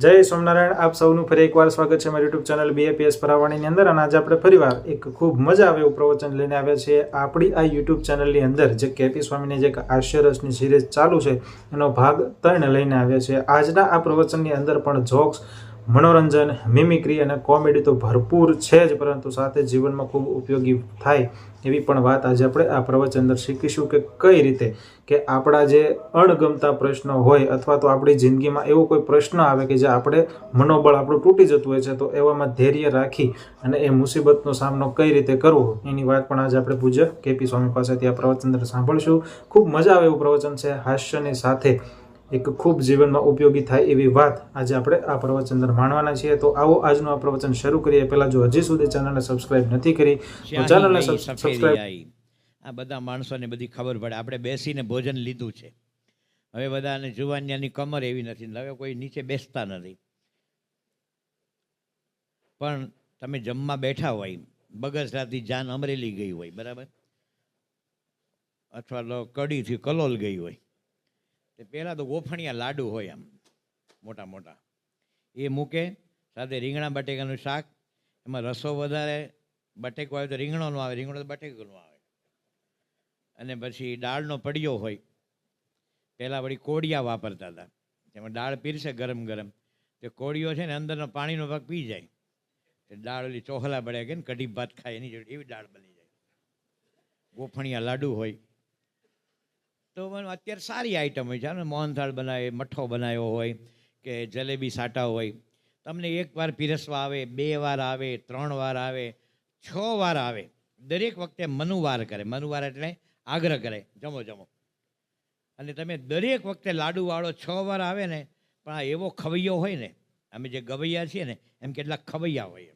જય સ્વામિનારાયણ. આપ સૌનું ફરી એકવાર સ્વાગત છે મારી યુટ્યુબ ચેનલ BAPS પરાવાણીની અંદર. અને આજે આપણે ફરીવાર એક ખૂબ મજા આવે એવું પ્રવચન લઈને આવ્યા છીએ આપણી આ યુટ્યુબ ચેનલની અંદર. જે કેપી સ્વામીની જે હાસ્યરસની સિરીઝ ચાલુ છે એનો ભાગ 3 લઈને આવ્યા છીએ. આજના આ પ્રવચનની અંદર પણ જોક્સ, મનોરંજન, મિમિક્રી અને કોમેડી તો ભરપૂર છે જ, પરંતુ સાથે જીવનમાં ખૂબ ઉપયોગી થાય એવી પણ વાત આજે આપણે આ પ્રવચન અંદર શીખીશું કે કઈ રીતે કે આપણા જે અણગમતા પ્રશ્નો હોય અથવા તો આપણી જિંદગીમાં એવો કોઈ પ્રશ્ન આવે કે જે આપણે મનોબળ આપણું તૂટી જતું હોય છે, તો એવામાં ધૈર્ય રાખી અને એ મુસીબતનો સામનો કઈ રીતે કરવો એની વાત પણ આજે આપણે પૂજ્ય કેપી સ્વામી પાસેથી આ પ્રવચન અંદર સાંભળશું. ખૂબ મજા આવે એવું પ્રવચન છે. હાસ્યની સાથે એક ખૂબ જીવનમાં ઉપયોગી થાય એવી વાત આજે આપણે આ પ્રવચન અંદર માણવાના છીએ. તો આવો આજનું આ પ્રવચન શરૂ કરીએ. પહેલા જો હજી સુધી ચેનલને સબસ્ક્રાઇબ નથી કરી તો ચેનલને સબસ્ક્રાઇબ. આ બધા માણસોને બધી ખબર પડે. આપણે બેસીને ભોજન લીધું છે, હવે બધાને જુવાનિયાની કમર એવી નથી, હવે કોઈ નીચે બેસતા નથી. પણ તમે જમવા બેઠા હોય, બગસરાથી જાન અમરેલી ગઈ હોય, બરાબર, અથવા તો કડીથી કલોલ ગઈ હોય, તે પહેલાં તો ગોફણિયા લાડુ હોય આમ મોટા મોટા, એ મૂકે, સાથે રીંગણા બટેકાનું શાક, એમાં રસો વધારે, બટેકો આવે તો રીંગણોનો આવે, રીંગણો તો બટેકોનો આવે, અને પછી દાળનો પડિયો હોય. પહેલાં વળી કોડિયા વાપરતા હતા, જેમાં દાળ પીરસે ગરમ ગરમ, તે કોડિયો છે ને અંદરનો પાણીનો ભાગ પી જાય, દાળ ઓલી ચોહલા બળે કે ને કઢી ભાત ખાય એની જોડે એવી દાળ બની જાય. ગોફણિયા લાડુ હોય. તો અત્યારે સારી આઈટમ હોય છે ને, મોહનથાળ બનાવે, મઠ્ઠો બનાવ્યો હોય કે જલેબી સાટા હોય. તમને એક વાર પીરસવા આવે, 2 વાર આવે, 3 વાર આવે, 6 વાર આવે. દરેક વખતે મનુવાર કરે. મનુવાર એટલે આગ્રહ કરે, જમો જમો. અને તમે દરેક વખતે લાડુવાળો 6 વાર આવે ને, પણ આ એવો ખવૈયો હોય ને, અમે જે ગવૈયા છીએ ને એમ કેટલાક ખવૈયા હોય,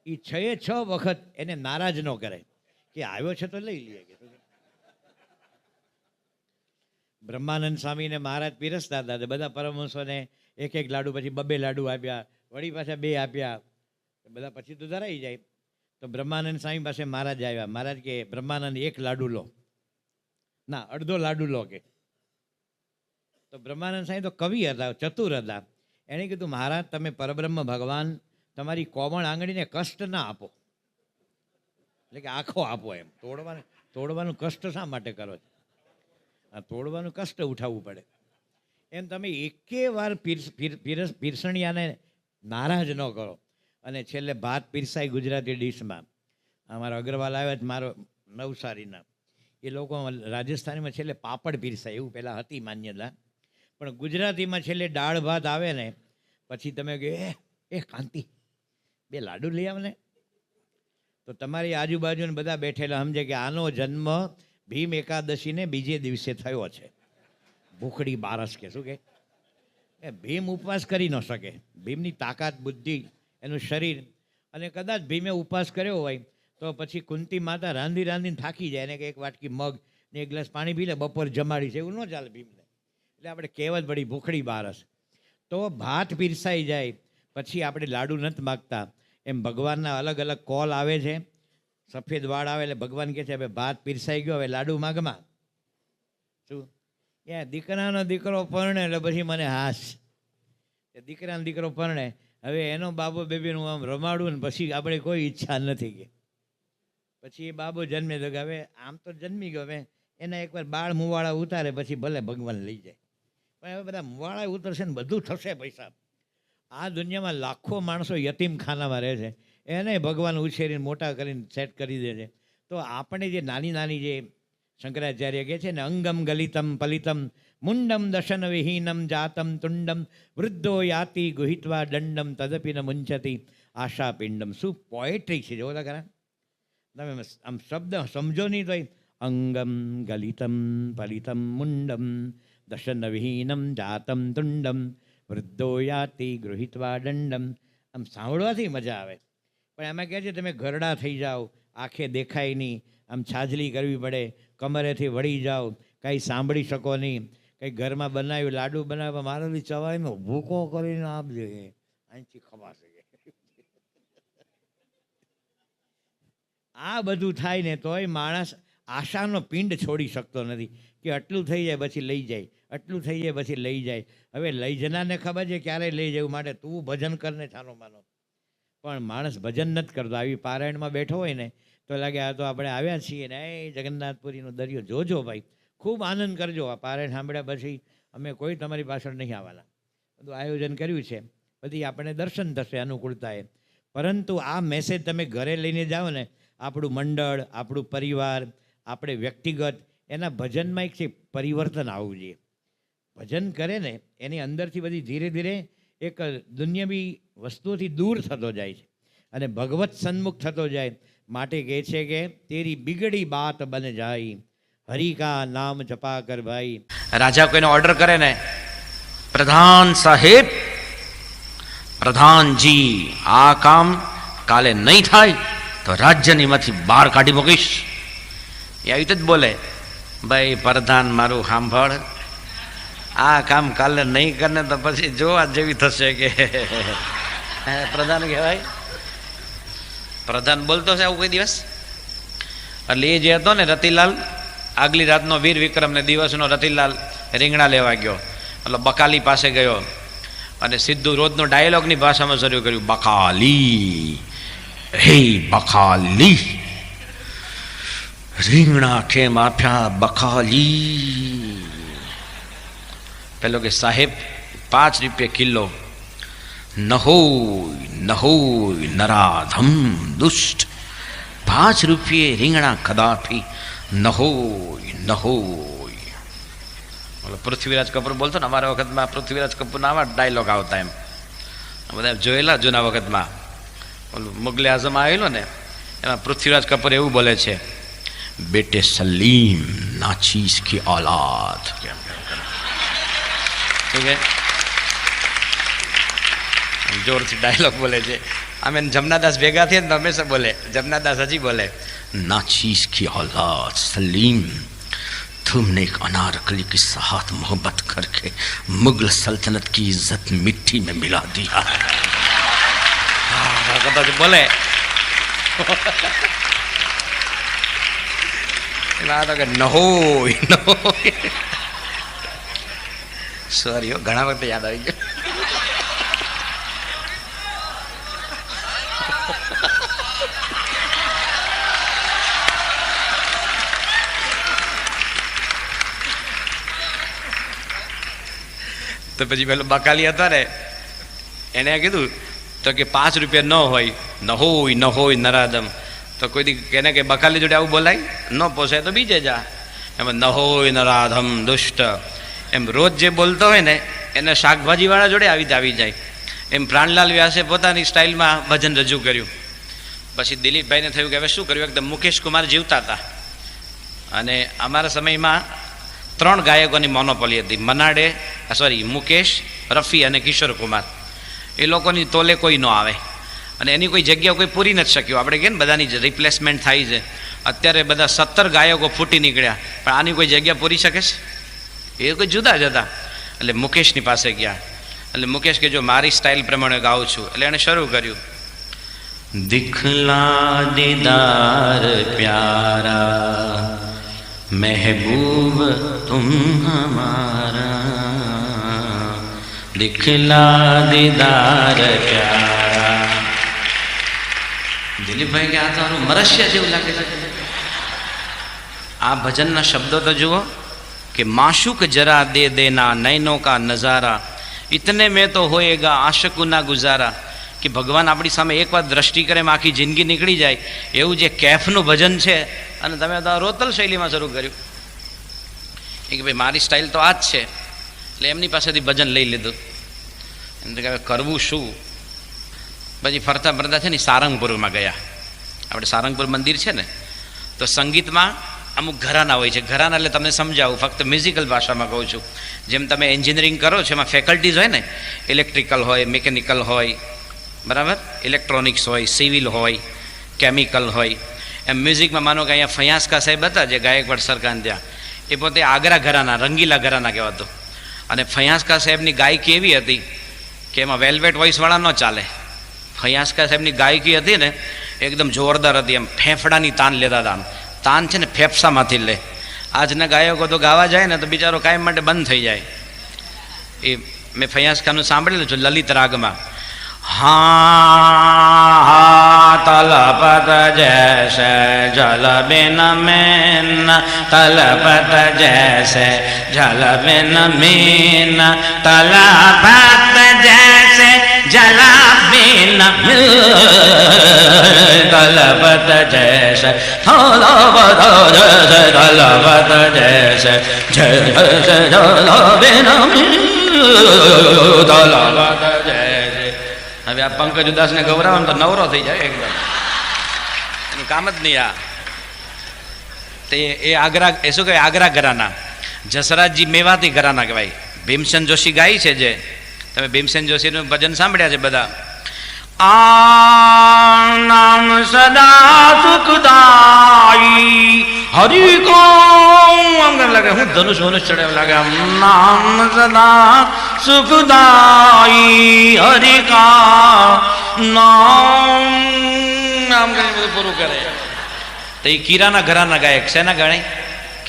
એ 6 વખત એને નારાજ ન કરે કે આવ્યો છે તો લઈ લઈએ. કે બ્રહ્માનંદ સ્વામીને મહારાજ પીરસતા હતા, બધા પરમહંસોને એક એક લાડુ, પછી 2 લાડુ આપ્યા, વળી પાછા 2 આપ્યા, બધા પછી તો ધરાઈ જાય. તો બ્રહ્માનંદ સ્વામી પાસે મહારાજ આવ્યા. મહારાજ કે બ્રહ્માનંદ 1 લાડુ લો, ના અડધો લાડુ લો કે. તો બ્રહ્માનંદ સ્વામી તો કવિ હતા, ચતુર હતા. એણે કીધું મહારાજ તમે પરબ્રહ્મ ભગવાન, તમારી કોમળ આંગળીને કષ્ટ ના આપો, એટલે કે આખો આપો. એમ તોડવાનું કષ્ટ શા માટે કરો છો? આ તોડવાનું કષ્ટ ઉઠાવવું પડે. એમ તમે એકે વાર પીરસણિયાને નારાજ ન કરો. અને છેલ્લે ભાત પીરસાય ગુજરાતી ડીશમાં. અમારા અગ્રવાલ આવ્યા છે, મારો નવસારીના, એ લોકો રાજસ્થાનીમાં છેલ્લે પાપડ પીરસાય એવું પહેલાં હતી માન્યતા, પણ ગુજરાતીમાં છેલ્લે દાળ ભાત આવે ને પછી તમે કહે એ કાંતિ 2 લાડુ લઈ આવ ને, તો તમારી આજુબાજુને બધા બેઠેલા સમજે કે આનો જન્મ ભીમ એકાદશીને બીજે દિવસે થયો છે. ભૂખડી બારસ કે શું કે, ભીમ ઉપવાસ કરી ન શકે. ભીમની તાકાત, બુદ્ધિ, એનું શરીર, અને કદાચ ભીમે ઉપવાસ કર્યો હોય તો પછી કુંતી માતા રાંધી રાંધીને થાકી જાય, એને કે એક વાટકી મગ ને 1 ગ્લાસ પાણી પી લે, બપોર જમાડી છે, એવું ન ચાલે ભીમને. એટલે આપણે કહેવત પડી ભૂખડી બારસ. તો ભાત પીરસાઈ જાય પછી આપણે લાડુ નથી માગતા. એમ ભગવાનના અલગ અલગ કોલ આવે છે. સફેદ વાળ આવે એટલે ભગવાન કહે છે હવે ભાત પીરસાઈ ગયો, હવે લાડુ માગમાં. શું દીકરાનો દીકરો પરણે એટલે પછી મને હાસ, દીકરાનો દીકરો પરણે, હવે એનો બાબો બેબીનું આમ રમાડું ને પછી આપણે કોઈ ઈચ્છા નથી કે પછી એ બાબો જન્મે તો કે હવે આમ તો જન્મી ગયો, હવે એના એકવાર બાળ મુવાળા ઉતારે પછી ભલે ભગવાન લઈ જાય. પણ હવે બધા મુવાળા ઉતરશે ને બધું થશે પૈસા. આ દુનિયામાં લાખો માણસો યતીમખાનામાં રહે છે, એને ભગવાન ઉછેરીને મોટા કરીને સેટ કરી દે છે. તો આપણે જે નાની નાની જે શંકરાચાર્ય કહે છે ને, અંગમ ગલિતમ પલિતમ મુંડમ દશન વિહીનમ જાતમ તુંડમ વૃદ્ધો યાતિ ગુહિત્વા દંડમ તદપી ન મુંચતી આશા પિંડમ. શું પોએટ્રી છે જોવો તો ખરા. તમે આમ શબ્દ સમજો નહીં તો અંગમ ગલિતમ પલિતમ મુંડમ દશન વિહીનમ જાતમ તુંડમ વૃદ્ધો યાતિ ગૃહિત્વા દંડમ. આમ સાંભળવાથી મજા આવે, પણ એમાં કહે છે તમે ઘરડા થઈ જાઓ, આંખે દેખાય નહીં, આમ છાજલી કરવી પડે, કમરેથી વળી જાઓ, કાંઈ સાંભળી શકો નહીં, કંઈ ઘરમાં બનાવ્યું લાડુ બનાવ્યા, મારાથી ચવાઈનો ભૂકો કરીને આપજે, અહીંથી ખવાશે. આ બધું થાય ને તોય માણસ આશાનો પિંડ છોડી શકતો નથી કે આટલું થઈ જાય પછી લઈ જાય, આટલું થઈ જાય પછી લઈ જાય. હવે લઈ જનારને ખબર છે ક્યારે લઈ જવું, માટે તું ભજન કરને છાનો માનો. પણ માણસ ભજન નથી કરતો. આવી પારાયણમાં બેઠો હોય ને તો લાગે આ તો આપણે આવ્યા છીએ ને એ જગન્નાથપુરીનો દરિયો જોજો ભાઈ, ખૂબ આનંદ કરજો. આ પારાયણ સાંભળ્યા પછી અમે કોઈ તમારી પાછળ નહીં આવવાના. બધું આયોજન કર્યું છે, બધી આપણે દર્શન થશે અનુકૂળતાએ. પરંતુ આ મેસેજ તમે ઘરે લઈને જાઓ ને, આપણું મંડળ, આપણું પરિવાર, આપણે વ્યક્તિગત, એના ભજનમાં એક છે પરિવર્તન આવવું જોઈએ. ભજન કરે ને એની અંદરથી બધી ધીરે ધીરે એક દુનિયાવી વસ્તુઓથી દૂર થતો જાય છે અને ભગવત સન્મુખ થતો જાય. માટે કહે છે કે તેરી બિગડી બાત બન જાય, હરિ કા નામ જપા કર ભાઈ. રાજા કોઈને ઓર્ડર કરે ને, પ્રધાન સાહેબ, પ્રધાનજી આ કામ કાલે નહીં થાય તો રાજ્યની માંથી બહાર કાઢી મૂકીશ. એ આવી રીતે જ બોલે, ભાઈ પ્રધાન મારું સાંભળ, આ કામ કાલે નહીં કરે તો પછી જોવા જેવી થશે કે પ્રધાન કહેવાય. પ્રધાન બોલતો છે આવું કોઈ દિવસ? એટલે એ જે હતો ને રતિલાલ, આગલી રાતનો વીર વિક્રમ ને દિવસનો રતિલાલ રીંગણા લેવા ગયો, એટલે બકાલી પાસે ગયો અને સીધું રોજનો ડાયલોગની ભાષામાં શરૂ કર્યું, બકાલી, હે બકાલી, રીંગણા કેમ આપ્યા બકાલી? પેલો કે સાહેબ 5 રૂપિયા કિલો, નહોય નરાધમ દુષ્ટ, 5 રૂપિયે રીંગણા કદાપી નહોય. પૃથ્વીરાજ કપૂર બોલતો ને, અમારા વખતમાં પૃથ્વીરાજ કપૂરના આવા ડાયલોગ આવતા, એમ બધા જોયેલા જૂના વખતમાં. ઓલું મુગલે આઝમ આવેલો ને, એમાં પૃથ્વીરાજ કપૂર એવું બોલે છે, બેટે સલીમ નાચીસ કી औलाद. જોરથી ડાયલોગ બોલે છે. અમે જમનાદાસ ભેગા થયા ને તો હંમેશા બોલે, જમનાદાસ હજી બોલે, नाचीज की औलाद सलीम, तुमने एक अनारकली के साथ मोहब्बत करके मुगल सल्तनत की इज्जत मिट्टी में मिला दिया है. बोले સોરી, ઘણા વખત યાદ આવી ગયો. તો પછી પેલો બકાલી હતા ને, એને કીધું તો કે 5 રૂપિયા ન હોય નરાદમ. તો કોઈ દી એને કે બકાલી જોડે આવું બોલાય, ન પોસાય તો બીજે જા. એમાં ન હોય નરાધમ દુષ્ટ, એમ રોજ જે બોલતો હોય ને એને શાકભાજીવાળા જોડે આવી જાય. એમ પ્રાણલાલ વ્યાસે પોતાની સ્ટાઇલમાં ભજન રજૂ કર્યું. પછી દિલીપભાઈને થયું કે હવે શું કર્યું, એકદમ મુકેશ કુમાર જીવતા હતા અને અમારા સમયમાં 3 ગાયકોની મોનોપોલી હતી, મુકેશ, રફી અને કિશોર કુમાર. એ લોકોની તોલે કોઈ ન આવે અને એની કોઈ જગ્યા કોઈ પૂરી નથી શક્યું. આપણે કહીએ ને બધાની રિપ્લેસમેન્ટ થાય છે. અત્યારે બધા 17 ગાયકો ફૂટી નીકળ્યા, પણ આની કોઈ જગ્યા પૂરી શકે છે? એ કોઈ જુદા જ હતા. એટલે મુકેશની પાસે ગયા. એટલે મુકેશ કે જો મારી સ્ટાઇલ પ્રમાણે ગાઉં છું. એટલે એણે શરૂ કર્યું, દિખલા દીદાર પ્યારા महबूब तुम हमारा, दिखला दीदार प्यारा. દિલીપભાઈ કે આ તો મરસ્ય જેવું લાગે છે. આ ભજનના શબ્દો તો જુઓ કે માશુક જરા દે દેના નૈનો કા નજારા, ઇતને મેં તો હોએગા આશકુ ના ગુજારા. કે ભગવાન આપણી સામે એકવાર દ્રષ્ટિ કરે એમ આખી જિંદગી નીકળી જાય, એવું જે કેફનું ભજન છે. અને તમે તો રોતલ શૈલીમાં શરૂ કર્યું કે ભાઈ મારી સ્ટાઇલ તો આ જ છે. એટલે એમની પાસેથી ભજન લઈ લીધું. એમ કે હવે કરવું શું? પછી ફરતા ફરતા છે ને સારંગપુરમાં ગયા. આપણે સારંગપુર મંદિર છે ને, તો સંગીતમાં અમુક ઘરાના હોય છે. ઘરાના એટલે તમને સમજાવું, ફક્ત મ્યુઝિકલ ભાષામાં કહું છું. જેમ તમે એન્જિનિયરિંગ કરો છો એમાં ફેકલ્ટીઝ હોય ને, ઇલેક્ટ્રિકલ હોય, મિકેનિકલ હોય, બરાબર, ઇલેક્ટ્રોનિક્સ હોય, સિવિલ હોય, કેમિકલ હોય. એમ મ્યુઝિકમાં માનો કે અહીંયા ફયાંસકા સાહેબ હતા જે ગાયકવાડ સરકાર ત્યાં, એ પોતે આગ્રા ઘરાના, રંગીલા ઘરાના કહેવાતો. અને ફયાંસકા સાહેબની ગાયકી એવી હતી કે એમાં વેલ્વેટ વોઇસવાળા ન ચાલે. ફયાંસકા સાહેબની ગાયકી હતી ને એકદમ જોરદાર હતી. એમ ફેફડાની તાન લેતા હતા. આમ તાન છે ને ફેફસામાંથી લે આજના ગાયકો તો ગાવા જાય ને તો બિચારો કાયમ માટે બંધ થઈ જાય. એ મેં ફૈયાઝ ખાનનું સાંભળેલું છે લલિત રાગમાં. હા તલપત જૈસે જલ બિન મેન, તલપત જૈસે જલ બિન મીન, તલપત જૈસે જલ બિન તલપત જૈસે તલપત જૈસે તલપત જૈસે જલ બિન તલપત જૈસે. હવે આ પંકજ ઉદાસને ગવરાવો ને તો નવરો થઈ જાય એકદમ, એનું કામ જ નહીં. આ તે એ આગ્રા, એ શું કહેવાય, આગ્રા ઘરાના. જસરાજજી મેવાતી ઘરાના કહેવાય. ભીમસેન જોશી ગાય છે, જે તમે ભીમસેન જોશીનું ભજન સાંભળ્યા છે બધા. આ નામ સદા સુખદાયી હરિ કો, આમ લાગે હું ધનુષ વનુષ ચડે લાગે. આમ નામ સદા સુખદાયી હરિ કા નામ, નામ કરીને બધું પૂરું કરે. તો એ કિરાના ઘરાના ગાયક. શેના ગણાય?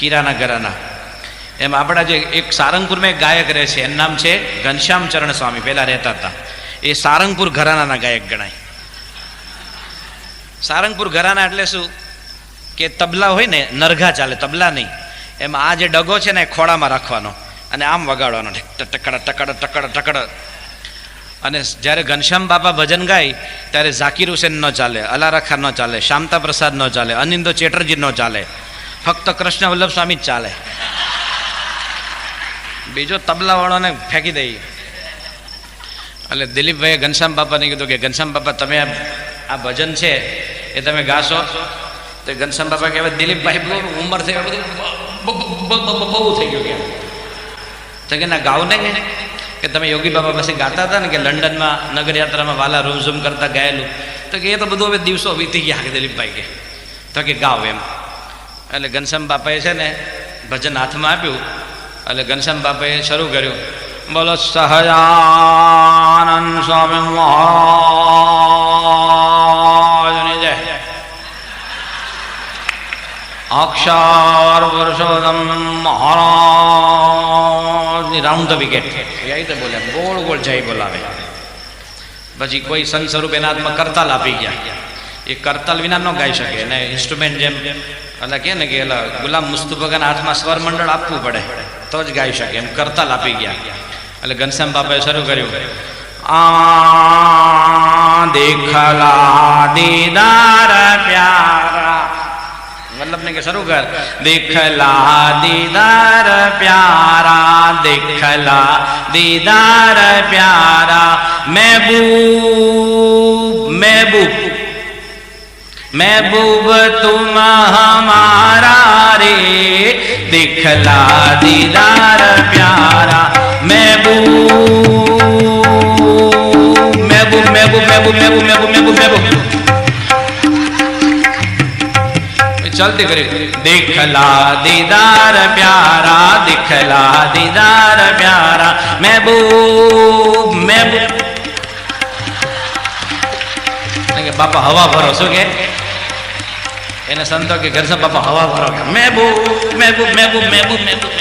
કિરાના ઘરાના. એમ આપણા જે એક સારંગપુરમાં એક ગાયક રહે છે, એનું નામ છે ઘનશ્યામ ચરણ સ્વામી, પહેલા રહેતા હતા. એ સારંગપુર ઘરાનાના ગાયક ગણાય. સારંગપુર ઘરાના એટલે શું કે તબલા હોય ને, નરઘા ચાલે, તબલા નહીં. એમાં આ જે ડગો છે ને એ ખોળામાં રાખવાનો અને આમ વગાડવાનો, ટકડ ટકડ ટકડ ટકડ. અને જ્યારે ઘનશ્યામ બાપા ભજન ગાય ત્યારે ઝાકીર હુસેન ન ચાલે, અલારા ખાન ન ચાલે, શામતા પ્રસાદ ન ચાલે, અનિંદો ચેટર્જી ન ચાલે, ફક્ત કૃષ્ણ વલ્લભ સ્વામી જ ચાલે. બીજો તબલાવાળાને ફેંકી દઈએ. એટલે દિલીપભાઈએ ઘનશ્યામ બાપાને કીધું કે ઘનશ્યામ બાપા તમે આ ભજન છે એ તમે ગાશો? તો ઘનશ્યામ બાપા કહેવાય દિલીપભાઈ બહુ ઉંમર થઈ બહુ થઈ ગયું કે તો કે ના ગાવ ને કે તમે યોગી બાબા પાસે ગાતા હતા ને કે લંડનમાં નગરયાત્રામાં વાલા રૂમઝૂમ કરતા ગાયેલું, તો કે એ તો બધું હવે દિવસો વીતી ગયા કે દિલીપભાઈ કે, તો કે ગાવ એમ. એટલે ઘનશ્યામ બાપાએ છે ને ભજન હાથમાં આપ્યું. એટલે ઘનશ્યામ બાપાએ શરૂ કર્યું, બોલો સહજાનંદ સ્વામી મહારાજની જય, અક્ષર પુરુષોત્તમ મહારાજની, રાઉન્ડ ધ વિકેટ. એ રીતે બોલે, ગોળ ગોળ જય બોલાવે. પછી કોઈ સંત સ્વરૂપ એના હાથમાં કરતાલ આપી ગયા. એ કરતાલ વિના ન ગાઈ શકે, એને ઇન્સ્ટ્રુમેન્ટ જેમ એટલે કે ને કે ગુલામ મુસ્તુફાના હાથમાં સ્વર મંડળ આપવું પડે તો જ ગાઈ શકે, એમ કરતાલ આપી ગયા. એટલે ઘનશ્યામ બાપાએ શરૂ કર્યું, આ દેખલા દીદાર પ્યારા, વલ્લભને કે શરૂ કર, દેખલા દીદાર પ્યારા, દેખલા દીદાર પ્યારા, महबूब महबूब महबूब तुम हमारा रे, दिखला दीदार प्यारा, महबूब महबूब महबूब महबूब महबूब महबूब महबूब चलते करे, दिखला दीदार प्यारा, दिखला दीदार प्यारा, महबूब महबूब. बापा हवा भरो, શું કે એને સંતો કે ઘર સે બાપા હવા ભરો, महबूब महबूब महबूब महबूब महबूब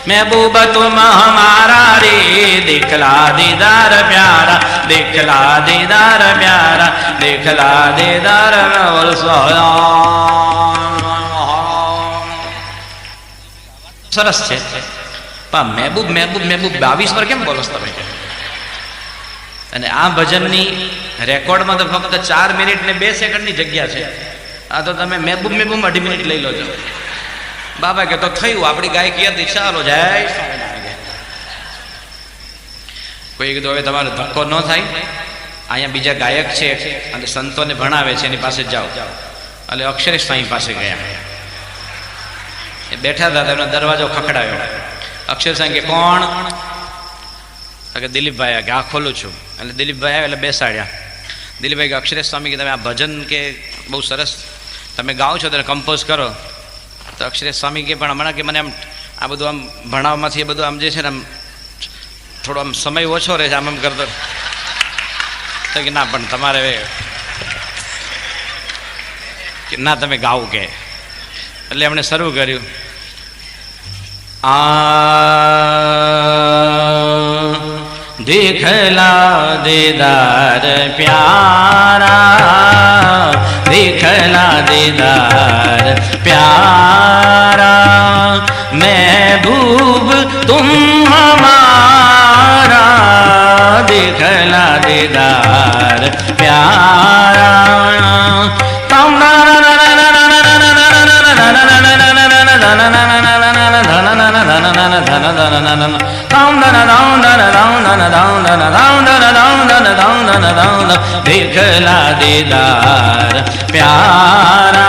महबूब तुम हमारा रे, दिखला दीदार प्यारा, दिखला दीदार प्यारा, दिखला दीदार और સરસ છે. પણ મહેબૂબ મહેબૂબ મહેબૂબ 22 પર કેમ બોલો તમે? અને આ ભજનની રેકોર્ડમાં તો ફક્ત 4 મિનિટ ને 2 સેકન્ડની જગ્યા છે. આ તો તમે મહેબૂબ મહેબૂબ 2.5 મિનિટ લઈ લો છો. બાબા કે તો થયું, આપણી ગાયકી હતી, ચાલો જય સ્વામિનારાયણ. કોઈ કીધું હવે તમારો ધક્કો ન થાય, અહીંયા બીજા ગાયક છે અને સંતોને ભણાવે છે, એની પાસે જાઓ. એટલે અક્ષરેશ સ્વામી પાસે ગયા. એ બેઠા હતા, એમનો દરવાજો ખખડાયો. અક્ષર સ્વામી કે કોણ? કે દિલીપભાઈ કે આ ખોલું છું. એટલે દિલીપભાઈ આવ્યા એટલે બેસાડ્યા. દિલીપભાઈ કે અક્ષરેશ સ્વામી કે તમે આ ભજન કે બહુ સરસ તમે ગાઓ છો, તમે કમ્પોઝ કરો. તો અક્ષરેશ સ્વામી કે પણ હમણાં કે મને આમ આ બધું આમ ભણાવવામાંથી એ બધું આમ જે છે ને આમ થોડો આમ સમય ઓછો રહે છે, આમ કરતો. તો કે ના પણ તમારે કે ના તમે ગાઓ કે. એટલે એમણે શરૂ કર્યું, दिखला दीदार प्यारा, दिखला दीदार प्यारा, महबूब तुम हमारा, दिखला दीदार प्यारा। दिखला दीदार प्यारा,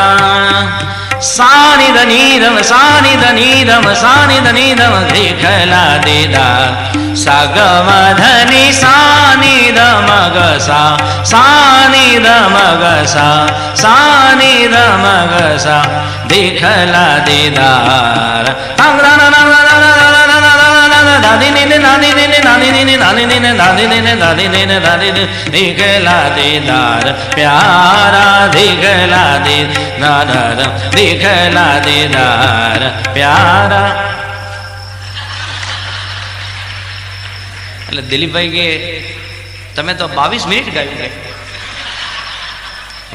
सानि दनीदम सानि दनीदम सानि दनीदम, दिखला दीदार सगम धनि सानि दमग सा, सानि दमग सा, सानि दमग सा, दिखला दीदार। दिखला दीदार प्यारा, दिखला दीदार, दिखला दीदार प्यारा। એટલે દિલીપભાઈ કે તમે તો 22 મિનિટ ગાયું કે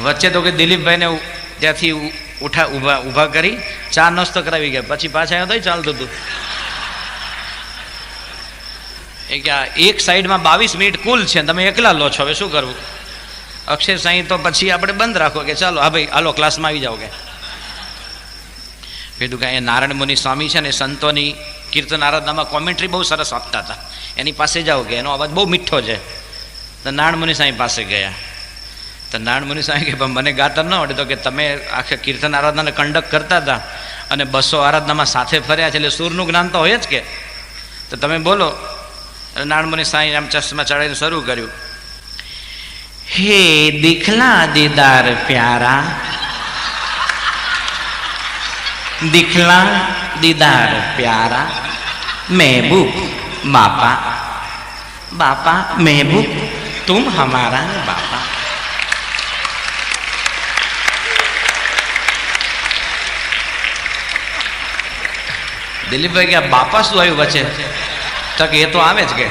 વચ્ચે તો કે દિલીપભાઈને ત્યાંથી ઊભા કરી ચા નાસ્તો કરાવી ગયા, પછી પાછા આવ્યો તો ચાલતું હતું એ કે એક સાઈડમાં 22 મિનિટ કુલ છે, તમે એકલા લો છો, હવે શું કરવું? અક્ષર સાંઈ તો પછી આપણે બંધ રાખો કે ચાલો હા ભાઈ હાલો ક્લાસમાં આવી જાઓ કે. કીધું કે અહીંયા નારાયણ મુનિ સ્વામી છે ને સંતોની કીર્તન આરાધનામાં કોમેન્ટ્રી બહુ સરસ આપતા હતા, એની પાસે જાઓ કે એનો અવાજ બહુ મીઠો છે. તો નારાયણ મુનિ સ્વામી પાસે ગયા તો નારાયણ મુનિ સ્વામી કે મને ગાતા ન આવડે, તો કે તમે આખા કીર્તન આરાધનાને કંડક્ટ કરતા હતા અને 200 આરાધનામાં સાથે ફર્યા છે એટલે સૂરનું જ્ઞાન તો હોય જ કે, તો તમે બોલો. નારાયણ મુનિ સ્વામી આમ ચશ્મા ચડાવીને શરૂ કર્યું, હે દિખલા દીદાર પ્યારા, दिखला दीदार प्यारा, महबूब बापा, बापा महबूब तुम हमारा बापा। दिलीपભાઈ કે બાપા શું આવ્યું વચ્ચે? તો કે એ તો આવે જ કે.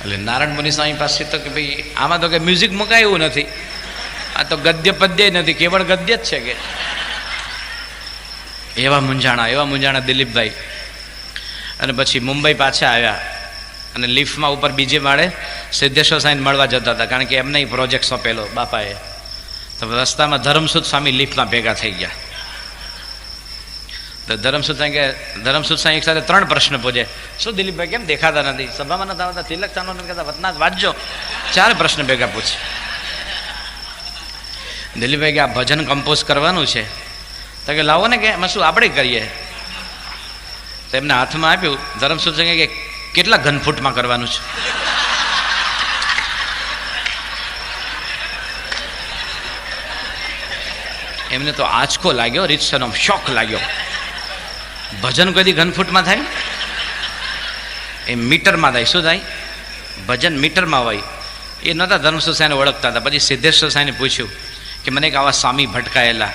એટલે નારાયણ મુનિ સ્વામી પાસે તો કે ભાઈ આમાં તો કે મ્યુઝિક મુકાયું નથી, આ તો ગદ્ય પદ્ય નથી, કેવળ ગદ્ય જ છે કે. એવા મૂંઝાણા દિલીપભાઈ. અને પછી મુંબઈ પાછા આવ્યા અને લિફ્ટમાં ઉપર બીજે માળે સિદ્ધેશ્વર સ્વામીને મળવા જતા હતા, કારણ કે એમને પ્રોજેક્ટ સોંપેલો બાપાએ. તો રસ્તામાં ધરમસુદ સ્વામી લિફ્ટમાં ભેગા થઈ ગયા. તો ધરમસુદ સ્વામી એક સાથે 3 પ્રશ્ન પૂછે, શું દિલીપભાઈ કેમ દેખાતા નથી, સભામાં નથી આવતા, તિલક ચાલો નથી કરતા, વતનાથ વાંચજો. 4 પ્રશ્ન ભેગા પૂછે. દિલીપભાઈ કે આ ભજન કમ્પોઝ કરવાનું છે, તો કે લાવો ને કે એમાં શું આપણે કરીએ. તો એમને હાથમાં આપ્યું. ધરમસુદ સ્વામી કે કેટલા ઘનફૂટમાં કરવાનું છે? એમને તો આંચકો લાગ્યો, રીતસરનો શોખ લાગ્યો. ભજન કદી ઘનફૂટમાં થાય? એ મીટરમાં થાય. શું થાય? ભજન મીટરમાં હોય. એ નહોતા ધર્મસુદ સાહેબને ઓળખતા હતા. પછી સિદ્ધેશ્વર સાહેબને પૂછ્યું કે મને એક આવા સ્વામી ભટકાયેલા,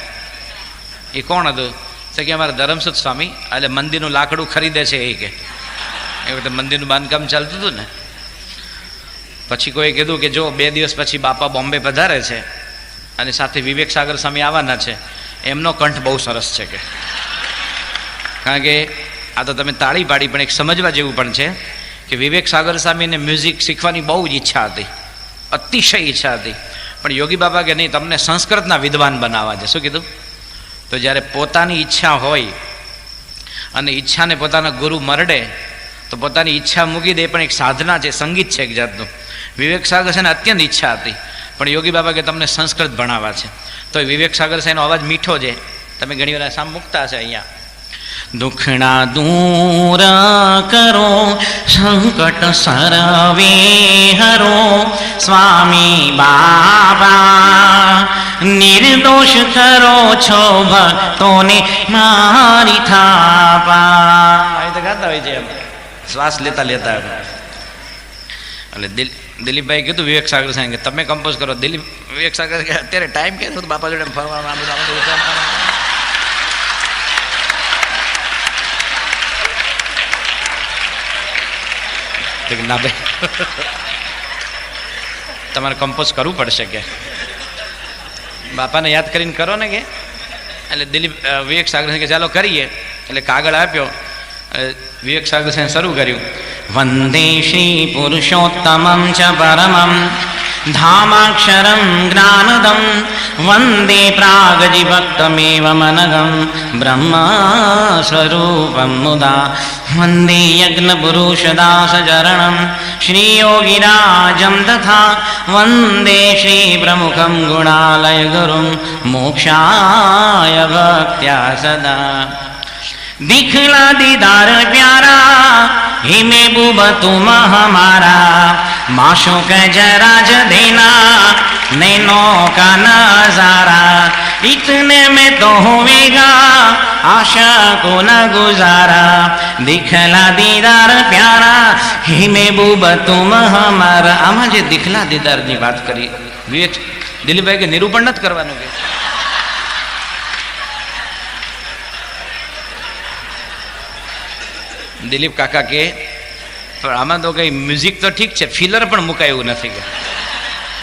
એ કોણ હતું? તો કે અમારા ધરમસુદ સ્વામી, એટલે મંદિરનું લાકડું ખરીદે છે એ કે. એ વખતે મંદિરનું બાંધકામ ચાલતું હતું ને. પછી કોઈ કીધું કે જો 2 દિવસ પછી બાપા બોમ્બે પધારે છે અને સાથે વિવેક સાગર સ્વામી આવવાના છે, એમનો કંઠ બહુ સરસ છે કે. કારણ કે આ તો તમે તાળી પાડી, પણ એક સમજવા જેવું પણ છે કે વિવેક સાગર સ્વામીને મ્યુઝિક શીખવાની બહુ જ ઈચ્છા હતી, અતિશય ઈચ્છા હતી. પણ યોગી બાબા કે નહીં, તમને સંસ્કૃતના વિદ્વાન બનાવવા છે. શું કીધું? તો જ્યારે પોતાની ઈચ્છા હોય અને ઈચ્છાને પોતાના ગુરુ મરડે તો પોતાની ઈચ્છા મૂકી દે, પણ એક સાધના છે, સંગીત છે એક જાતનું. વિવેક સાગર છે ને અત્યંત ઈચ્છા હતી, પણ યોગી બાબા કે તમને સંસ્કૃત ભણાવવા છે. તો વિવેક સાગર સાહેબનો અવાજ મીઠો છે, તમે ઘણી વાર સામ મૂકતા હશે અહીંયા. દુખણા દૂર કરો, સંકટ સરવે હરો, સ્વામી બાબા નિર્દોષ કરો છો ભક્તોને મારી થાપા. આવી તો ગાતા હોય છે એમ, શ્વાસ લેતા લેતા. એટલે દિલીપભાઈ કીધું વિવેક સાગર સાહેબ કે તમે કમ્પોઝ કરો. વિવેક સાગર કે અત્યારે ટાઈમ કે બાપા જોડે ફરવાનું. તો કે ના ભાઈ તમારે કમ્પોઝ કરવું પડશે કે બાપાને યાદ કરીને કરો ને કે. એટલે દિલીપ વિવેક સાગર કે ચાલો કરીએ. એટલે કાગળ આપ્યો, વિવેક સાગર શરૂ કર્યું. વંદે શ્રી પુરુષોત્તમં ચ પરમં ધામાક્ષરં જ્ઞાનદમ વંદે પ્રાગજીભક્તમેવ મનગમ બ્રહ્મ સ્વરૂપમ મુદા વંદે યજ્ઞપુરુષદાસચરણં શ્રીયોગિરાજં તથા વંદે શ્રી પ્રમુખં ગુણાલય ગુરું મોક્ષાય ભક્ત્યા સદા. दिखला दीदार प्यारा ही महबूब तुम हमारा माशों के जरा ज देना नैनों का नजारा इतने में तो होवेगा आशा को न गुजारा दिखला दीदार प्यारा ही महबूब तुम हमारा. આમાં જે દિખલા દીદારની વાત કરી વિવેક દિલીપભાઈ કે નિરૂપણ નથી કરવાનું કે દિલીપ કાકા કે પણ આમાં તો કંઈ મ્યુઝિક તો ઠીક છે, ફિલર પણ મુકાયું નથી કે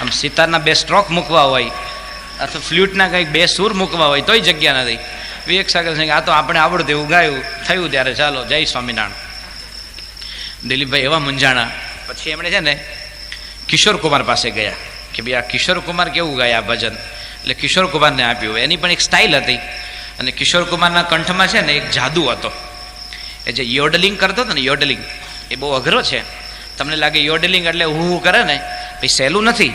આમ સિતારના 2 સ્ટ્રોક મૂકવા હોય અથવા ફ્લ્યુટના કંઈક 2 સૂર મૂકવા હોય તોય જગ્યા નથી. વિવેક સાગર સિંહ આ તો આપણે આવડતું એવું ગાયું થયું ત્યારે ચાલો જય સ્વામિનારાયણ. દિલીપભાઈ એવા મૂંઝાણા. પછી એમણે છે ને કિશોર કુમાર પાસે ગયા કે ભાઈ આ કિશોર કુમાર કેવું ગાય આ ભજન. એટલે કિશોર કુમારને આપ્યું. એની પણ એક સ્ટાઇલ હતી અને કિશોર કુમારના કંઠમાં છે ને એક જાદુ હતો. એ જે યોડલિંગ કરતો હતો ને, યોડલિંગ એ બહુ અઘરો છે. તમને લાગે યોડલિંગ એટલે હું કરે ને, પછી સહેલું નથી.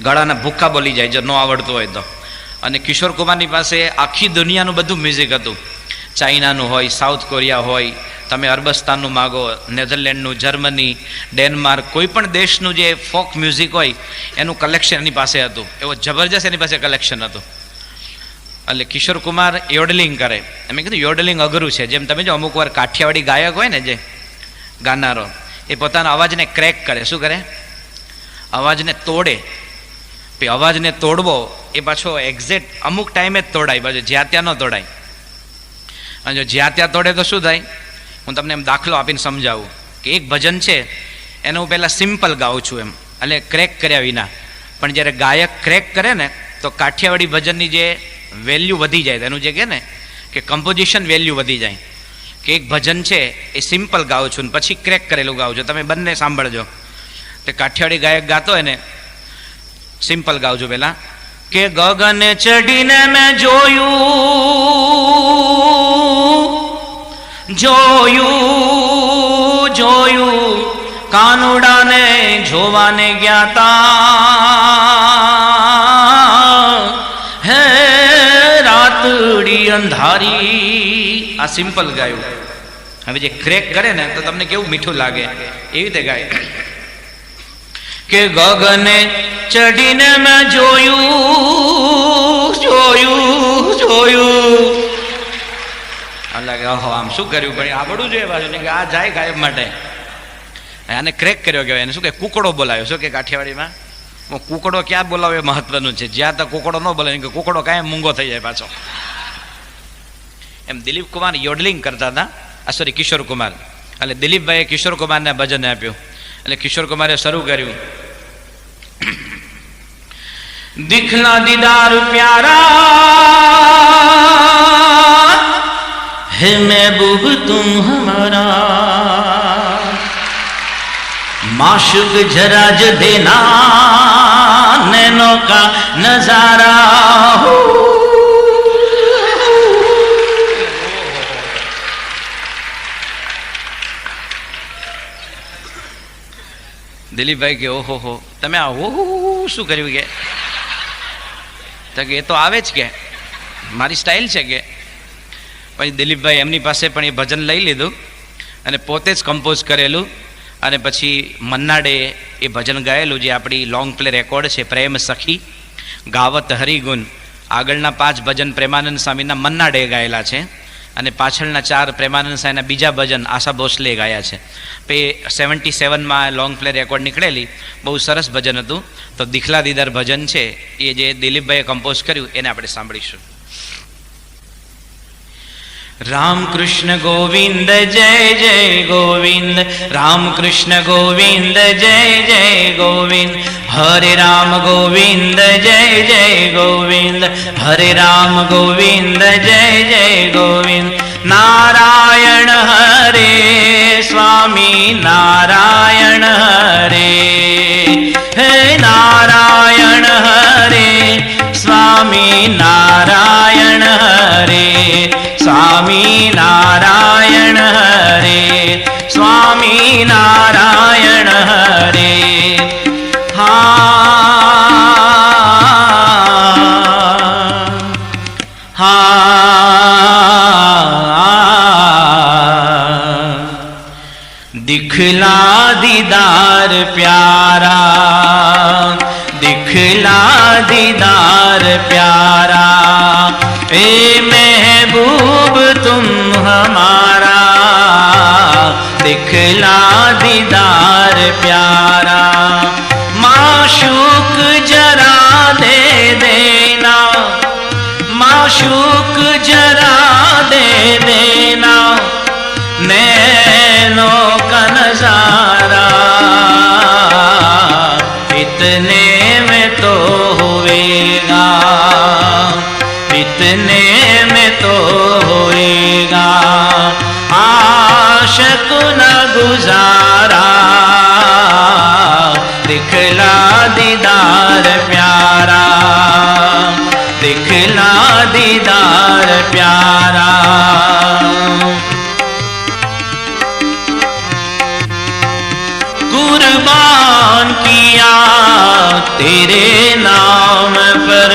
ગળાના ભૂખા બોલી જાય જો ન આવડતું હોય તો. અને કિશોર કુમારની પાસે આખી દુનિયાનું બધું મ્યુઝિક હતું. ચાઇનાનું હોય, સાઉથ કોરિયા હોય, તમે અરબસ્તાનનું માગો, નેધરલેન્ડનું, જર્મની, ડેનમાર્ક, કોઈ પણ દેશનું જે ફોક મ્યુઝિક હોય એનું કલેક્શન એની પાસે હતું. એવો જબરજસ્ત એની પાસે કલેક્શન હતું. એટલે કિશોર કુમાર યોડલિંગ કરે. મેં કીધું યોડલિંગ અઘરું છે. જેમ તમે જો અમુક વાર કાઠિયાવાડી ગાયક હોય ને જે ગાનારો, એ પોતાના અવાજને ક્રેક કરે. શું કરે? અવાજને તોડે. પછી અવાજને તોડવો એ પાછો એક્ઝેક્ટ અમુક ટાઈમે જ તોડાય, પાછું જ્યાં ત્યાં ન તોડાય. અને જો જ્યાં ત્યાં તોડે તો શું થાય? હું તમને એમ દાખલો આપીને સમજાવું કે એક ભજન છે એને હું પહેલાં સિમ્પલ ગાઉં છું એમ, એટલે ક્રેક કર્યા વિના. પણ જ્યારે ગાયક ક્રેક કરે ને તો કાઠિયાવાડી ભજનની જે વેલ્યુ વધી જાય, એનું જે કહે ને કે કમ્પોઝિશન વેલ્યુ વધી જાય. કે એક ભજન છે એ સિમ્પલ ગાઉં છું ને પછી ક્રેક કરેલું ગાઉં છું. તમે બંને સાંભળજો. તે કાઠિયાવાડી ગાયક ગાતો હોય ને સિમ્પલ ગાવજો પહેલા કે ગગન ચડીને મેં જોયું કાનુડાને જોવાને ગયા તા હે રાતડી અંધારી. આ સિમ્પલ ગાયું. હવે જે ક્રેક કરે ને તો તમને કેવું મીઠું લાગે, એવી રીતે ગાય કે ગગને ચડીને મેં જોયું. લાગે ઓહો આમ શું કર્યું, પણ આવડવું જોઈએ પાછું કે આ જાય ગાયબ માટે. આને ક્રેક કર્યો કહેવાય. એને શું કે કુકડો બોલાવ્યો. શું કે કાઠિયાવાડીમાં કુકડો ક્યાં બોલાવે એ મહત્વનું છે. જ્યાં તો કુકડો ન બોલાવે કે કુકડો કાંઈ મૂંગો થઈ જાય પાછો. એમ દિલીપ કુમાર યોડલિંગ કરતા હતા. સોરી કિશોર કુમાર. એટલે દિલીપભાઈએ કિશોર કુમારને ભજન આપ્યું. એટલે કિશોર કુમારે શરૂ કર્યું. દિખલા દીદાર પ્યારા હે महबूब तुम हमारा माशुक जरा ज देना नैनों का नजारा हो. દિલીપભાઈ કે ઓહો હો તમે આ ઓહો શું કર્યું કે એ તો આવે જ કે મારી સ્ટાઇલ છે કે. પછી દિલીપભાઈ એમની પાસે પણ એ ભજન લઈ લીધું અને પોતે જ કમ્પોઝ કરેલું અને પછી મન્નાડે એ ભજન ગાયેલું જે આપણી લોંગ પ્લે રેકોર્ડ છે પ્રેમ સખી ગાવત હરિગુણ. આગળના 5 ભજન પ્રેમાનંદ સ્વામીના મન્નાડે ગાયેલા છે અને પાછળના 4 પ્રેમાનંદ સ્વામીના બીજા ભજન આશા ભોસલે ગાયા છે. તો એ 77માં લોંગ પ્લે રેકોર્ડ નીકળેલી બહુ સરસ ભજન હતું. તો દિખલા દીદાર ભજન છે એ જે દિલીપભાઈએ કમ્પોઝ કર્યું એને આપણે સાંભળીશું. राम कृष्ण गोविंद जय जय गोविंद, राम कृष्ण गोविंद जय जय गोविंद, हरे राम गोविंद जय जय गोविंद, हरे राम गोविंद जय जय गोविंद। नारायण हरे स्वामी नारायण हरे, हे नारायण हरे स्वामी नारायण हरे, स्वामी नारायण हरे, स्वामी नारायण हरे। हा हा दिखला दीदार प्यारा, दिखला दीदार प्यारा, ए महबूब तुम हमारा, दिखला दीदार प्यारा। माशूक जरा दे देना, माशूक जरा दे देना, नैनों का नजारा, इतने में तो होएगा, इतने में तो होएगा, आशिक न गुजारा, दिखला दीदार प्यारा, दिखला दीदार प्यारा। कुर्बान किया तेरे नाम पर,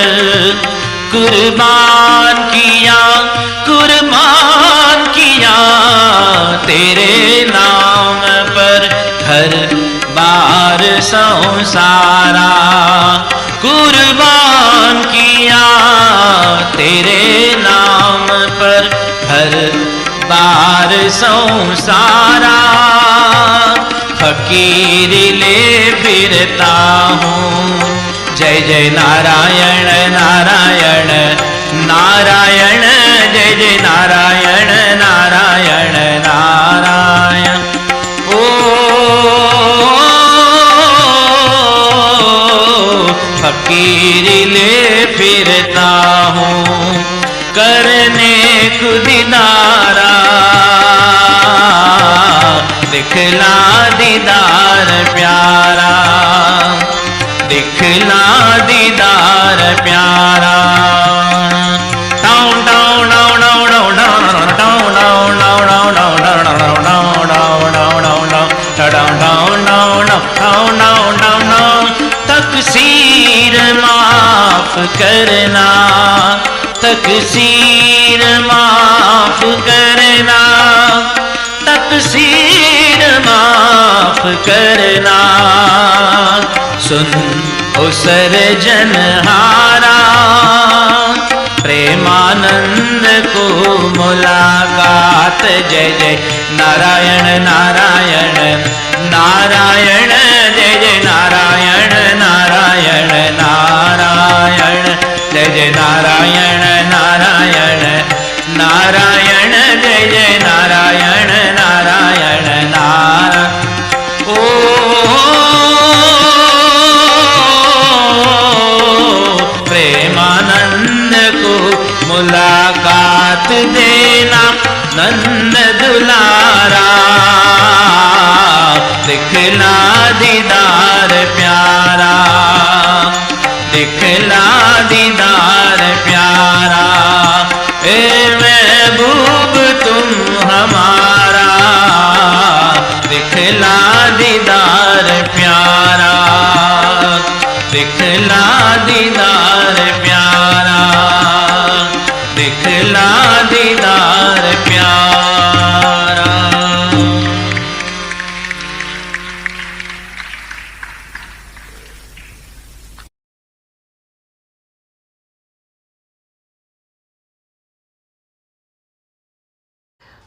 कुर्बान किया, कुर्बान किया तेरे नाम पर, घर बार संसारा, कुर्बान किया तेरे नाम पर, घर बार संसारा। फकीर ले फिरता हूँ, जय जय नारायण नारायण नारायण, जय जय नारायण नारायण नारायण। ओ फकीर ले फिरता हूँ, करने को दीदारा, दिखला दीदार प्यारा, दिखला दीदार प्यारा। Town town town town town town town town town town, तकसीर माफ करना, तकसीर माफ करना, तकसीर माफ करना। सुन ओ सर्जनहारा, प्रेमानंद को मुलाकात, जय जय नारायण नारायण नारायण, जय जय नारायण नारायण नारायण, जय जय नारायण नारायण नारायण, जय जय नारायण नारायण नारायण। ओ प्रेमानंद को मुलाकात देना, नंद दुलारा, दिखला दीदार प्यारा, दिखला दीदार प्यारा। ए महबूब तुम हमारा, दिखला दीदार प्यारा, दिखला दीदार प्यारा, दिखला दीदार प्यारा।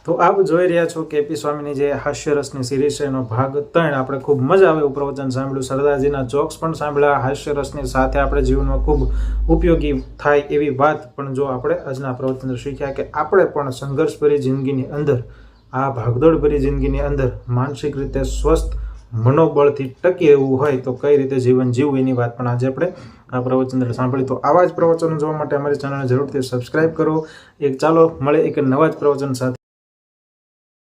તો આપ જોઈ રહ્યા છો કેપી સ્વામીની જે હાસ્યરસની સિરીઝ છે એનો ભાગ 3. આપણે ખૂબ મજા આવે એવું પ્રવચન સાંભળ્યું, સરદારજીના જોક્સ પણ સાંભળ્યા, હાસ્યરસની સાથે આપણે જીવનમાં ખૂબ ઉપયોગી થાય એવી વાત પણ જો આપણે આજના પ્રવચન શીખ્યા કે આપણે પણ સંઘર્ષભરી જિંદગીની અંદર, આ ભાગદોડભરી જિંદગીની અંદર માનસિક રીતે સ્વસ્થ મનોબળથી ટકી રહેવું હોય તો કઈ રીતે જીવન જીવવું એની વાત પણ આજે આપણે આ પ્રવચન સાંભળી. તો આવા જ પ્રવચનો જોવા માટે અમારી ચેનલને જરૂરથી સબસ્ક્રાઇબ કરો. ચાલો મળે એક નવા જ પ્રવચન સાથે.